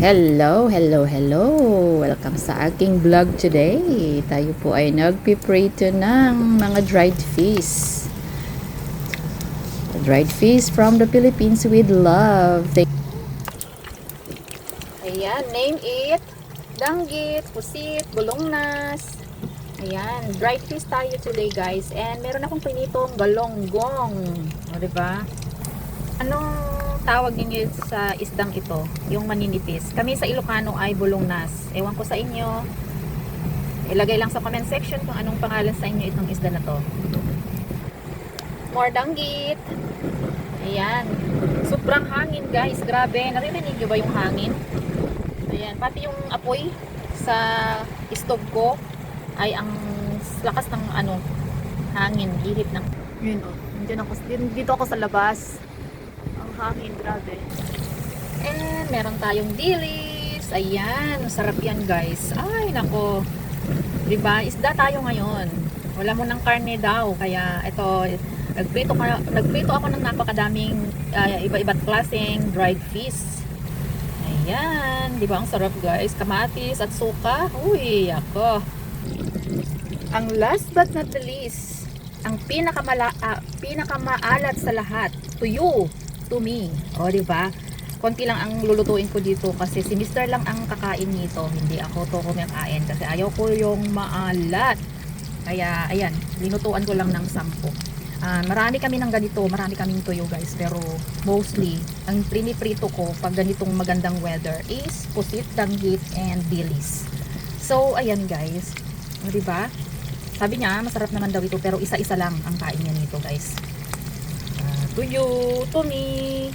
Hello, hello, hello! Welcome sa aking vlog today. Tayo po ay nagpiprito ng mga dried fish. Dried fish from the Philippines with love. Ayan, name it. Danggit, pusit, bulongnas. Ayan, dried fish tayo today guys. And meron akong pinitong galonggong. O, diba? Anong tawag ninyo sa isdang ito? Yung maninipis. Kami sa Ilocano ay bulongnas. Ewan ko sa inyo. Ilagay lang sa comment section kung anong pangalan sa inyo itong isda na to. More danggit. Ayan. Sobrang hangin guys. Grabe. Naririnig nyo ba yung hangin? Ayan. Pati yung apoy sa stove ko ay ang lakas ng hangin. Ihip ng. Yun o. Dito ako sa labas. Hangin, grabe. And meron tayong dilis. Ayan, masarap yan guys. Ay, nako. Diba? Isda tayo ngayon. Wala mo ng karne daw. Kaya ito, nagprito ako ng napakadaming iba-iba't klaseng dried fish. Ayan. Diba? Ang sarap guys. Kamatis at suka. Uy, ako. Ang last but not the least, ang pinakamaalat sa lahat, tuyo. To me. O, diba? Konti lang ang lulutuin ko dito kasi si Mr. lang ang kakain nito. Hindi ako to kumakain kasi ayaw ko yung maalat. Kaya, ayan, linutuan ko lang ng 10. Marami kami ng ganito, marami kaming tuyo guys. Pero, mostly, ang priniprito ko pag ganitong magandang weather is pusit, danggit, and dilis. So, ayan guys. O, diba? Sabi niya, masarap naman daw ito pero isa-isa lang ang kain niya nito guys. Tuyo, to me.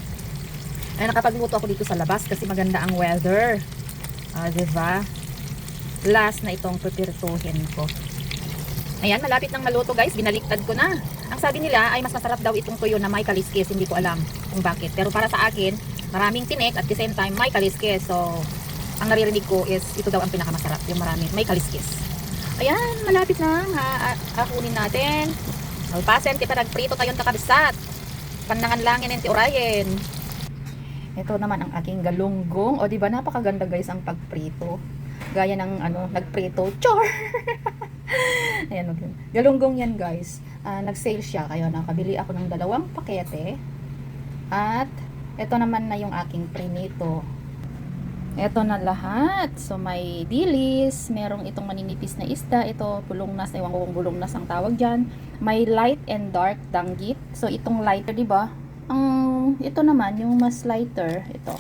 Ay, nakapagluto ako dito sa labas kasi maganda ang weather. Diba? Last na itong pipirtuhin ko. Ayan, malapit nang maluto guys. Binaliktad ko na. Ang sabi nila ay mas masarap daw itong tuyo na may kaliskis. Hindi ko alam kung bakit. Pero para sa akin, maraming tinik at the same time may kaliskis. So, ang naririnig ko is ito daw ang pinakamasarap. Yung maraming may kaliskis. Ayan, malapit na. Hakunin natin. Alpasen, tipa nagprito tayong takabisat. Pandangan langin and tiurayen. Ito naman ang aking galunggong. O diba napakaganda guys ang pagprito. Gaya ng nagprito. Chor! Ayan, galunggong yan guys. Nag-sale siya. Kaya nakabili ako ng 2 pakete. At ito naman na yung aking prinito. Ito na lahat. So may dilis, merong itong maninipis na isda, ito bulongnas, ewan ko kung bulongnas ang tawag diyan. May light and dark danggit. So itong lighter, 'di ba? Ito naman yung mas lighter, ito.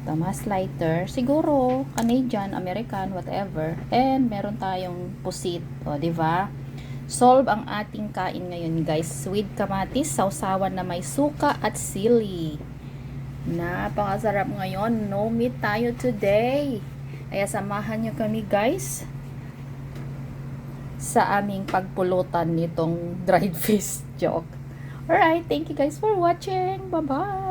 Ito mas lighter, siguro Canadian, American, whatever. And meron tayong pusit, o 'di ba? Solve ang ating kain ngayon, guys. With kamatis, sausawan na may suka at sili. Napakasarap ngayon. No meat tayo today. Kaya samahan nyo kami guys sa aming pagpulutan nitong dried fish joke. Alright, thank you guys for watching. Bye bye.